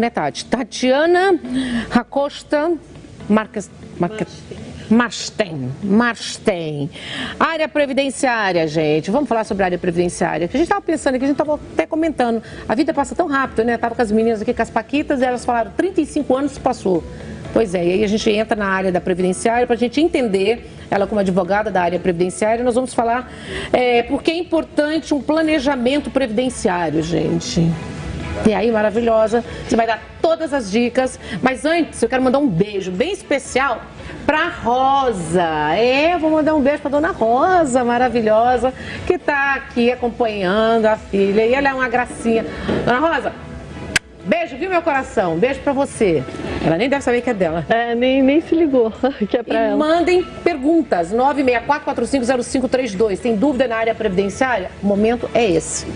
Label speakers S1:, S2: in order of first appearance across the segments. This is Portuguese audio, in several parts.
S1: Né, Tati? Tatiana Acosta Marsten. Área previdenciária, gente. Vamos falar sobre a área previdenciária. Que a gente estava pensando aqui, a gente estava até comentando. A vida passa tão rápido, né? Estava com as meninas aqui, com as paquitas, e elas falaram 35 anos passou. Pois é, e aí a gente entra na área da previdenciária para a gente entender, ela como advogada da área previdenciária, nós vamos falar porque é importante um planejamento previdenciário, gente. E aí, maravilhosa, você vai dar todas as dicas, mas antes eu quero mandar um beijo bem especial pra Rosa. Eu vou mandar um beijo pra dona Rosa, maravilhosa, que tá aqui acompanhando a filha, e ela é uma gracinha. Dona Rosa, beijo, viu, meu coração? Beijo pra você. Ela nem deve saber que é dela.
S2: Nem se ligou que é pra ela.
S1: Mandem perguntas, 964-450532. Tem dúvida na área previdenciária? O momento é esse.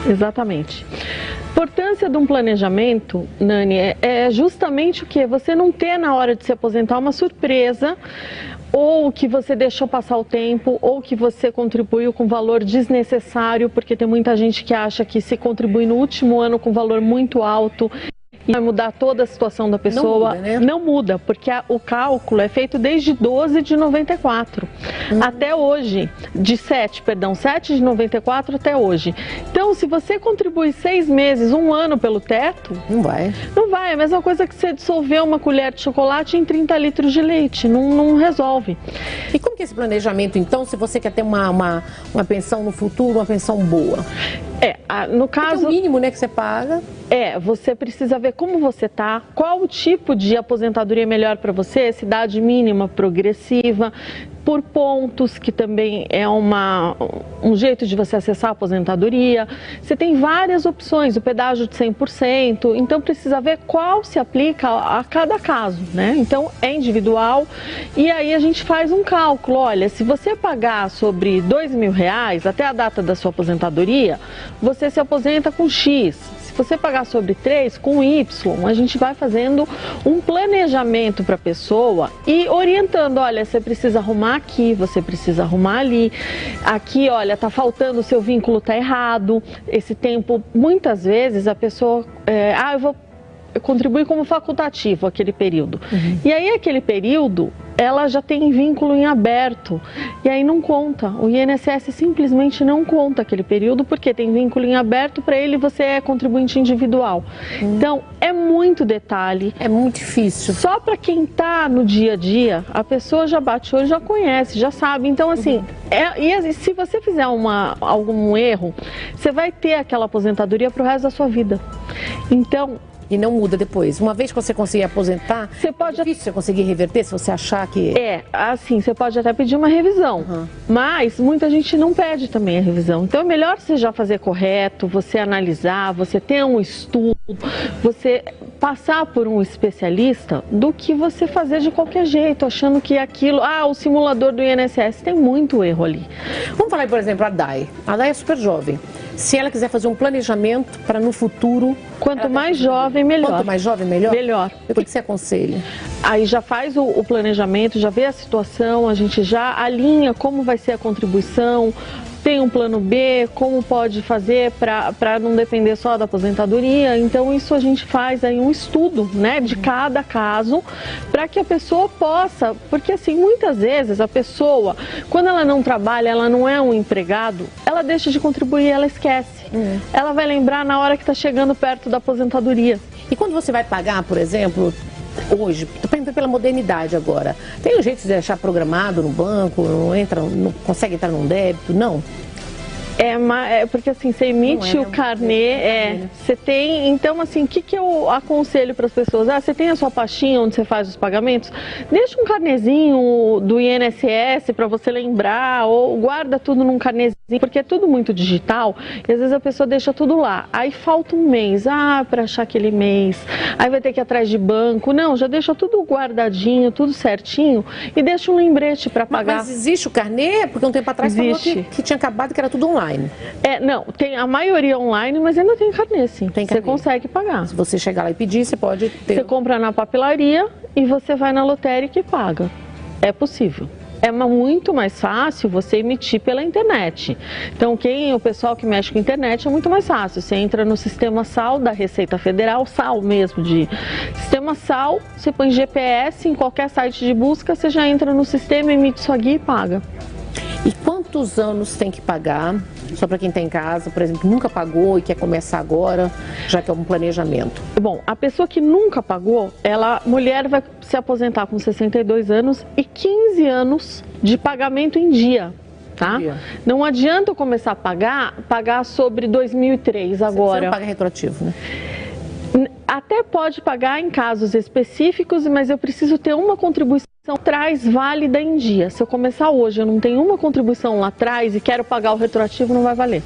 S2: Exatamente. A importância de um planejamento, Nani, é justamente o que? Você não ter na hora de se aposentar uma surpresa, ou que você deixou passar o tempo, ou que você contribuiu com valor desnecessário, porque tem muita gente que acha que se contribui no último ano com valor muito alto, vai mudar toda a situação da pessoa.
S1: Não muda, né?
S2: Não muda, porque o cálculo é feito desde 12 de 94 até hoje, 7 de 94 até hoje. Então, se você contribui 6 meses, 1 ano pelo teto,
S1: não vai.
S2: Não vai, é a mesma coisa que você dissolver uma colher de chocolate em 30 litros de leite, não resolve.
S1: E como que é esse planejamento, então, se você quer ter uma pensão no futuro, uma pensão boa?
S2: No caso...
S1: É o mínimo, né, que você paga.
S2: Você precisa ver como você está, qual o tipo de aposentadoria é melhor para você, se idade mínima progressiva, por pontos, que também é um jeito de você acessar a aposentadoria. Você tem várias opções, o pedágio de 100%, então precisa ver qual se aplica a cada caso, né? Então é individual, e aí a gente faz um cálculo. Olha, se você pagar sobre R$2.000 até a data da sua aposentadoria, você se aposenta com X. Se você pagar sobre 3, com Y, a gente vai fazendo um planejamento para a pessoa e orientando, olha, você precisa arrumar aqui, você precisa arrumar ali, aqui, olha, tá faltando, o seu vínculo tá errado, esse tempo, muitas vezes a pessoa, eu vou contribuir como facultativo aquele período. E aí aquele período, ela já tem vínculo em aberto, e aí não conta. O INSS simplesmente não conta aquele período, porque tem vínculo em aberto, para ele você é contribuinte individual. Então, é muito detalhe.
S1: É muito difícil.
S2: Só para quem está no dia a dia, a pessoa já bate o olho, já conhece, já sabe. Então, assim, e se você fizer algum erro, você vai ter aquela aposentadoria para o resto da sua vida. Então...
S1: E não muda depois. Uma vez que você conseguir aposentar,
S2: é difícil
S1: você conseguir reverter, se você achar que...
S2: assim, você pode até pedir uma revisão, mas muita gente não pede também a revisão. Então é melhor você já fazer correto, você analisar, você ter um estudo, você passar por um especialista, do que você fazer de qualquer jeito, achando que aquilo... o simulador do INSS, tem muito erro ali.
S1: Vamos falar, por exemplo, a Dai. A Dai é super jovem. Se ela quiser fazer um planejamento para no futuro...
S2: Quanto mais jovem, melhor.
S1: Quanto mais jovem, melhor?
S2: Melhor.
S1: O que você aconselha?
S2: Aí já faz o planejamento, já vê a situação, a gente já alinha como vai ser a contribuição, tem um plano B, como pode fazer para não depender só da aposentadoria. Então isso a gente faz aí um estudo, né, de cada caso, para que a pessoa possa, porque assim, muitas vezes a pessoa, quando ela não trabalha, ela não é um empregado, ela deixa de contribuir, ela esquece. Ela vai lembrar na hora que está chegando perto da aposentadoria.
S1: E quando você vai pagar, por exemplo, hoje, estou perguntando pela modernidade agora, tem um jeito de deixar programado no banco, não consegue entrar num débito? Não?
S2: Porque assim, você emite o carnê, você tem, então assim, o que eu aconselho para as pessoas? Você tem a sua pastinha onde você faz os pagamentos? Deixa um carnezinho do INSS para você lembrar, ou guarda tudo num carnezinho, porque é tudo muito digital, e às vezes a pessoa deixa tudo lá, aí falta um mês, para achar aquele mês, aí vai ter que ir atrás de banco. Não, já deixa tudo guardadinho, tudo certinho, e deixa um lembrete para pagar.
S1: Mas existe o carnê? Porque um tempo atrás falou que tinha acabado, que era tudo online.
S2: Não, tem a maioria online, mas ainda tem carnê, sim. Você consegue pagar.
S1: Se você chegar lá e pedir, você pode ter...
S2: Você compra na papelaria e você vai na lotérica e paga. É possível. é muito mais fácil você emitir pela internet. Então, o pessoal que mexe com internet é muito mais fácil. Você entra no Sistema SAL da Receita Federal, SAL mesmo, de Sistema SAL, você põe GPS em qualquer site de busca, você já entra no sistema, emite sua guia e paga.
S1: E quantos anos tem que pagar? Só para quem está em casa, por exemplo, nunca pagou e quer começar agora, já que é um planejamento.
S2: Bom, a pessoa que nunca pagou, mulher vai se aposentar com 62 anos e 15 anos de pagamento em dia. Tá? Não adianta eu começar a pagar sobre 2003 agora.
S1: Você não paga retroativo, né?
S2: Até pode pagar em casos específicos, mas eu preciso ter uma contribuição atrás válida em dia. Se eu começar hoje, eu não tenho uma contribuição lá atrás e quero pagar o retroativo, não vai valer.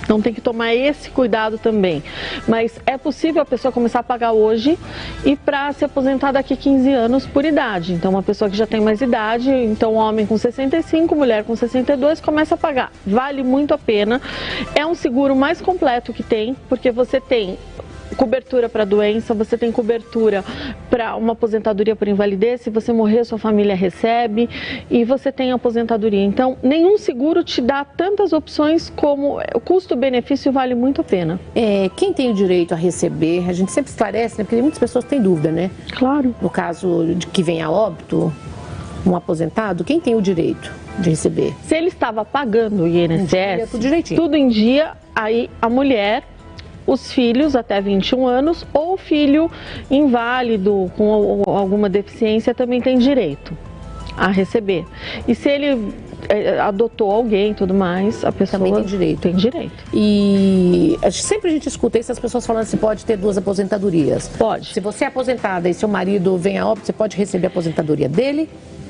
S2: Então tem que tomar esse cuidado também. Mas é possível a pessoa começar a pagar hoje e para se aposentar daqui a 15 anos por idade. Então uma pessoa que já tem mais idade, então homem com 65, mulher com 62, começa a pagar. Vale muito a pena. É um seguro mais completo que tem, porque você tem cobertura para doença, você tem cobertura para uma aposentadoria por invalidez, se você morrer, sua família recebe, e você tem aposentadoria. Então, nenhum seguro te dá tantas opções como o custo-benefício vale muito a pena.
S1: Quem tem o direito a receber, a gente sempre esclarece, né? Porque muitas pessoas têm dúvida, né?
S2: Claro.
S1: No caso de que vem a óbito, um aposentado, quem tem o direito de receber?
S2: Se ele estava pagando o INSS, tudo em dia, aí a mulher, os filhos até 21 anos ou filho inválido com alguma deficiência também tem direito a receber. E se ele adotou alguém e tudo mais, a pessoa
S1: também tem direito. E sempre a gente escuta isso, as pessoas falando se pode ter duas aposentadorias.
S2: Pode.
S1: Se você é aposentada e seu marido vem a óbito, você pode receber a aposentadoria dele?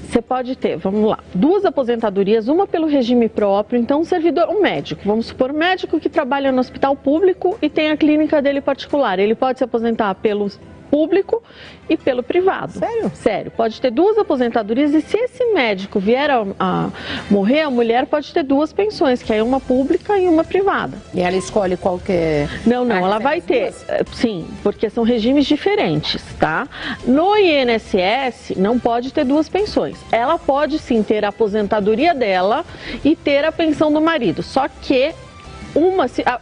S2: Você pode ter, vamos lá, duas aposentadorias, uma pelo regime próprio, então um médico, vamos supor, um médico que trabalha no hospital público e tem a clínica dele particular, ele pode se aposentar pelo público e pelo privado.
S1: Sério?
S2: Sério, pode ter duas aposentadorias e se esse médico vier a morrer, a mulher pode ter duas pensões, que é uma pública e uma privada.
S1: E ela escolhe qual que é?
S2: Não, ela vai ter, sim, porque são regimes diferentes, tá? No INSS não pode ter duas pensões. Ela pode sim ter a aposentadoria dela e ter a pensão do marido, só que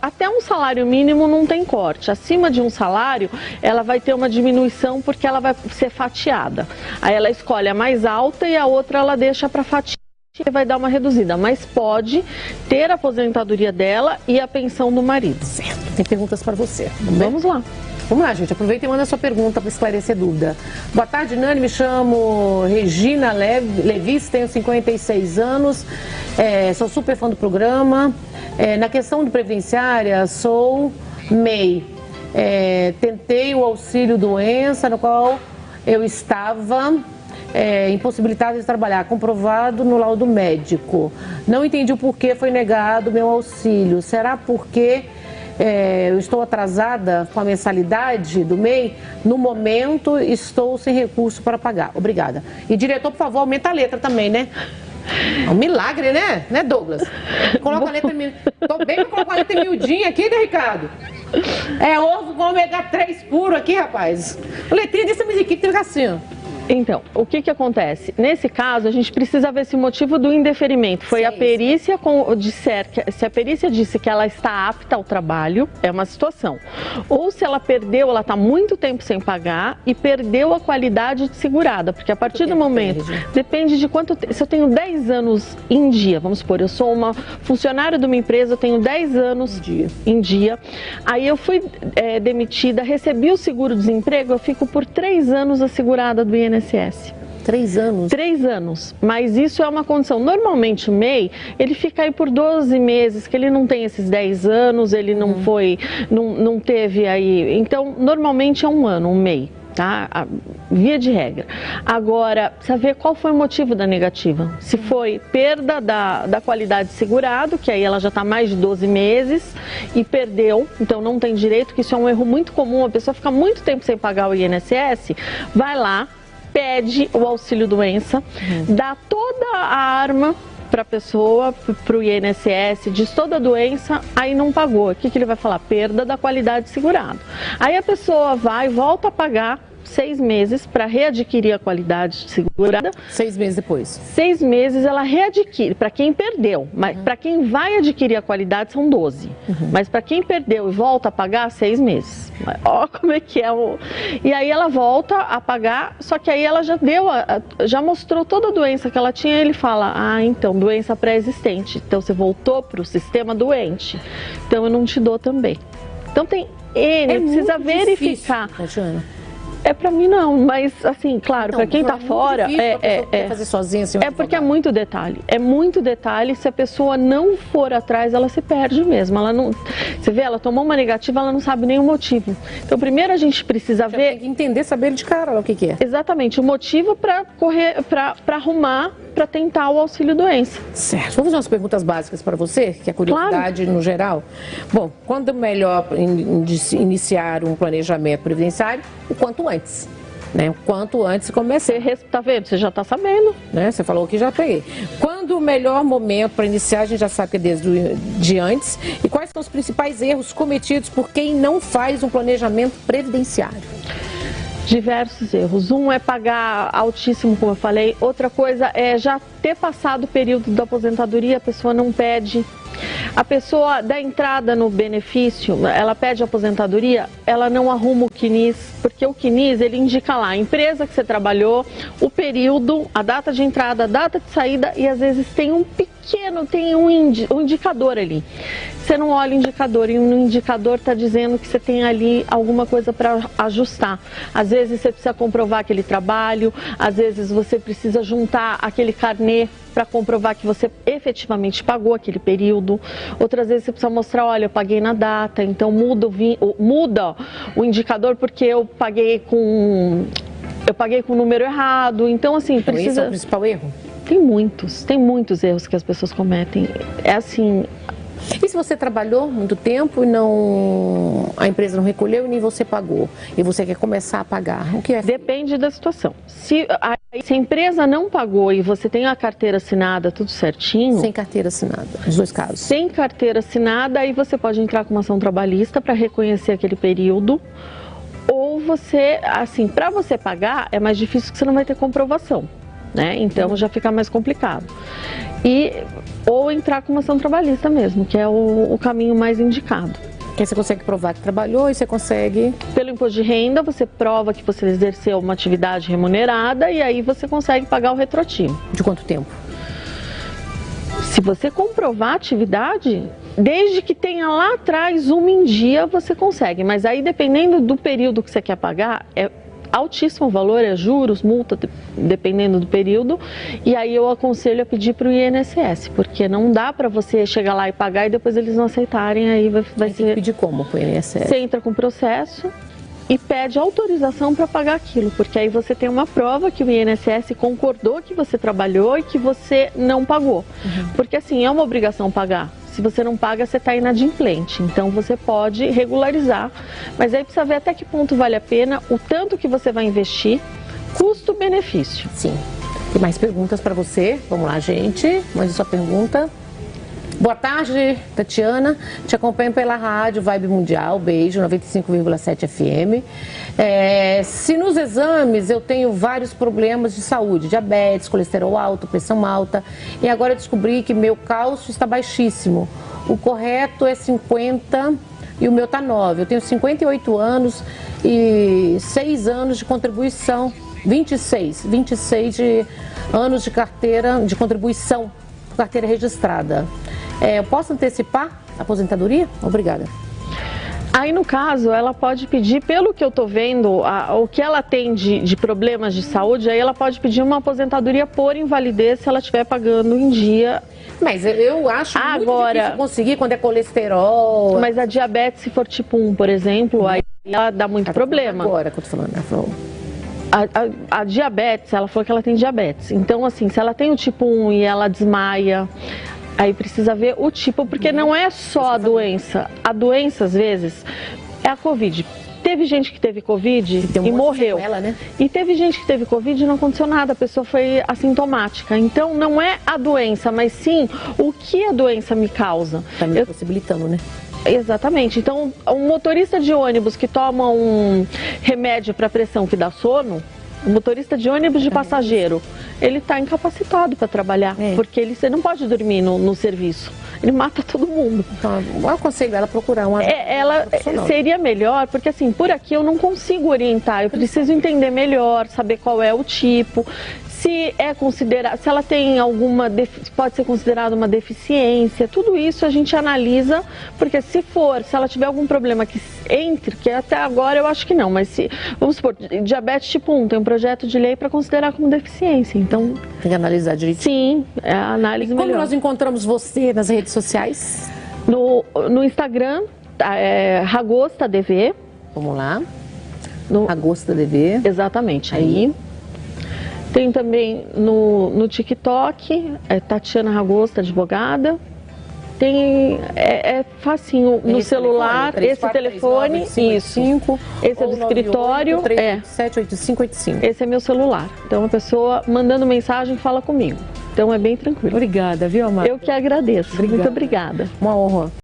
S2: até um salário mínimo não tem corte. Acima de um salário, ela vai ter uma diminuição porque ela vai ser fatiada. Aí ela escolhe a mais alta e a outra ela deixa para fatiar e vai dar uma reduzida. Mas pode ter a aposentadoria dela e a pensão do marido.
S1: Certo. Tem perguntas para você.
S2: Vamos lá.
S1: Vamos lá, gente. Aproveita e manda a sua pergunta para esclarecer dúvida. Boa tarde, Nani. Me chamo Regina Levis, tenho 56 anos. Sou super fã do programa. Na questão de previdenciária, sou MEI. Tentei o auxílio doença, no qual eu estava impossibilitada de trabalhar, comprovado no laudo médico. Não entendi o porquê foi negado o meu auxílio. Será porque eu estou atrasada com a mensalidade do MEI? No momento, estou sem recurso para pagar. Obrigada. E, diretor, por favor, aumenta a letra também, né? É um milagre, né? Né, Douglas? Coloca a letra... Tô bem pra colocar a letra miudinha aqui, né, Ricardo? Ovo com ômega 3 puro aqui, rapaz. A letrinha dessa musiquinha tem que ficar assim, ó.
S2: Então, o que acontece? Nesse caso, a gente precisa ver se o motivo do indeferimento foi a perícia, se a perícia disse que ela está apta ao trabalho, é uma situação. Ou se ela perdeu, ela está muito tempo sem pagar e perdeu a qualidade de segurada, porque a partir do momento, depende de quanto, se eu tenho 10 anos em dia, vamos supor, eu sou uma funcionária de uma empresa, eu tenho 10 anos em dia, aí eu fui demitida, recebi o seguro-desemprego, eu fico por 3 anos assegurada do INSS.
S1: 3 anos?
S2: 3 anos, mas isso é uma condição. Normalmente o MEI, ele fica aí por 12 meses, que ele não tem esses 10 anos, ele não foi, não teve aí. Então, normalmente é 1 ano, um MEI, tá? Via de regra. Agora, precisa ver qual foi o motivo da negativa. Se foi perda da qualidade de segurado, que aí ela já está mais de 12 meses e perdeu, então não tem direito, que isso é um erro muito comum, a pessoa fica muito tempo sem pagar o INSS, vai lá, pede o auxílio doença, dá toda a arma para a pessoa, para o INSS, diz toda a doença, aí não pagou. O que ele vai falar? Perda da qualidade de segurado. Aí a pessoa vai, volta a pagar, 6 meses para readquirir a qualidade segurada.
S1: 6 meses depois.
S2: 6 meses ela readquire, para quem perdeu, mas para quem vai adquirir a qualidade são 12. Mas para quem perdeu e volta a pagar, 6 meses. Olha como é que é o... E aí ela volta a pagar, só que aí ela já deu, já mostrou toda a doença que ela tinha, e ele fala, então, doença pré-existente, então você voltou para o sistema doente, então eu não te dou também. Então tem precisa verificar.
S1: Difícil,
S2: para mim não, mas assim, claro, para quem está fora,
S1: fazer sozinha, assim,
S2: porque é muito detalhe, se a pessoa não for atrás, ela se perde mesmo, ela não, você vê, ela tomou uma negativa, ela não sabe nem o motivo. Então primeiro a gente precisa ver,
S1: tem que entender, saber de cara o que é.
S2: Exatamente, o motivo para arrumar, para tentar o auxílio doença.
S1: Certo. Vamos fazer umas perguntas básicas para você, que é a curiosidade no geral. Bom, quando é melhor iniciar um planejamento previdenciário? O quanto antes. Né? O quanto antes começar.
S2: Tá vendo? Você já está sabendo.
S1: Né? Você falou que já peguei. Quando o melhor momento para iniciar, a gente já sabe que é desde antes. E quais são os principais erros cometidos por quem não faz um planejamento previdenciário?
S2: Diversos erros. Um é pagar altíssimo, como eu falei. Outra coisa é já ter passado o período da aposentadoria, a pessoa não pede. A pessoa dá entrada no benefício, ela pede aposentadoria, ela não arruma o CNIS, porque o CNIS, ele indica lá a empresa que você trabalhou, o período, a data de entrada, a data de saída, e às vezes tem um indicador ali. Você não olha o indicador, e no indicador está dizendo que você tem ali alguma coisa para ajustar. Às vezes você precisa comprovar aquele trabalho, às vezes você precisa juntar aquele carnê para comprovar que você efetivamente pagou aquele período. Outras vezes você precisa mostrar, olha, eu paguei na data, então muda o indicador porque eu paguei com o número errado. Então, assim, precisa...
S1: Esse é o principal erro?
S2: Tem muitos erros que as pessoas cometem. É assim...
S1: E se você trabalhou muito tempo e a empresa não recolheu e nem você pagou, e você quer começar a pagar, o que é?
S2: Depende da situação. Se a empresa não pagou e você tem a carteira assinada, tudo certinho...
S1: Sem carteira assinada, nos dois casos.
S2: Sem carteira assinada, aí você pode entrar com uma ação trabalhista para reconhecer aquele período. Ou você, assim, para você pagar, é mais difícil porque você não vai ter comprovação, né? Então já fica mais complicado. Ou entrar com uma ação trabalhista mesmo, que é o caminho mais indicado.
S1: Aí você consegue provar que trabalhou e você consegue...
S2: Pelo imposto de renda, você prova que você exerceu uma atividade remunerada e aí você consegue pagar o retroativo.
S1: De quanto tempo?
S2: Se você comprovar a atividade, desde que tenha lá atrás uma em dia, você consegue. Mas aí, dependendo do período que você quer pagar, é altíssimo o valor, é juros, multa, dependendo do período. E aí eu aconselho a pedir para o INSS, porque não dá para você chegar lá e pagar e depois eles não aceitarem, aí vai ser...
S1: Tem que pedir como para o INSS?
S2: Você entra com o processo e pede autorização para pagar aquilo, porque aí você tem uma prova que o INSS concordou que você trabalhou e que você não pagou. Porque assim, é uma obrigação pagar. Se você não paga, você está inadimplente. Então você pode regularizar, mas aí precisa ver até que ponto vale a pena, o tanto que você vai investir, custo-benefício.
S1: Sim. Tem mais perguntas para você? Vamos lá, gente. Mande sua pergunta. Boa tarde, Tatiana. Te acompanho pela rádio Vibe Mundial. Beijo, 95,7 FM. Se nos exames eu tenho vários problemas de saúde, diabetes, colesterol alto, pressão alta, e agora eu descobri que meu cálcio está baixíssimo. O correto é 50 e o meu está 9. Eu tenho 58 anos e 6 anos de contribuição. 26 anos de carteira de contribuição, carteira registrada. Eu posso antecipar a aposentadoria? Obrigada.
S2: Aí, no caso, ela pode pedir, pelo que eu estou vendo, o que ela tem de problemas de saúde, aí ela pode pedir uma aposentadoria por invalidez se ela estiver pagando em dia.
S1: Mas eu acho muito difícil conseguir quando é colesterol.
S2: Mas a diabetes, se for tipo 1, por exemplo, aí ela dá muito problema.
S1: Agora que eu estou falando, ela falou.
S2: A diabetes, ela falou que ela tem diabetes. Então, assim, se ela tem o tipo 1 e ela desmaia... Aí precisa ver o tipo, porque não é só a doença. A doença, às vezes, é a Covid. Teve gente que teve Covid e morreu.
S1: Ela, né?
S2: E teve gente que teve Covid e não aconteceu nada, a pessoa foi assintomática. Então, não é a doença, mas sim o que a doença me causa.
S1: Tá me possibilitando, né?
S2: Exatamente. Então, um motorista de ônibus que toma um remédio para pressão que dá sono, o motorista de ônibus de passageiro, ele está incapacitado para trabalhar, porque você não pode dormir no serviço. Ele mata todo mundo.
S1: Então, eu aconselho ela a procurar uma...
S2: Ela seria melhor, porque assim, por aqui eu não consigo orientar, eu preciso entender melhor, saber qual é o tipo, se ela tem alguma, pode ser considerada uma deficiência, tudo isso a gente analisa, porque se ela tiver algum problema que entre, que até agora eu acho que não, mas vamos supor, diabetes tipo 1, tem um projeto de lei para considerar como deficiência, então...
S1: Tem que analisar direitinho.
S2: Sim, é a análise melhor.
S1: Como nós encontramos você nas redes sociais?
S2: No Instagram, RagostADV.
S1: Vamos lá. RagostADV.
S2: Exatamente, aí. Tem também no TikTok, Tatiana Ragosta, advogada. Tem, facinho, no celular, esse telefone, isso. Esse é do escritório,
S1: 78585.
S2: Esse é meu celular. Então a pessoa mandando mensagem fala comigo. Então é bem tranquilo.
S1: Obrigada, viu, Amara?
S2: Eu que agradeço. Muito obrigada.
S1: Uma honra.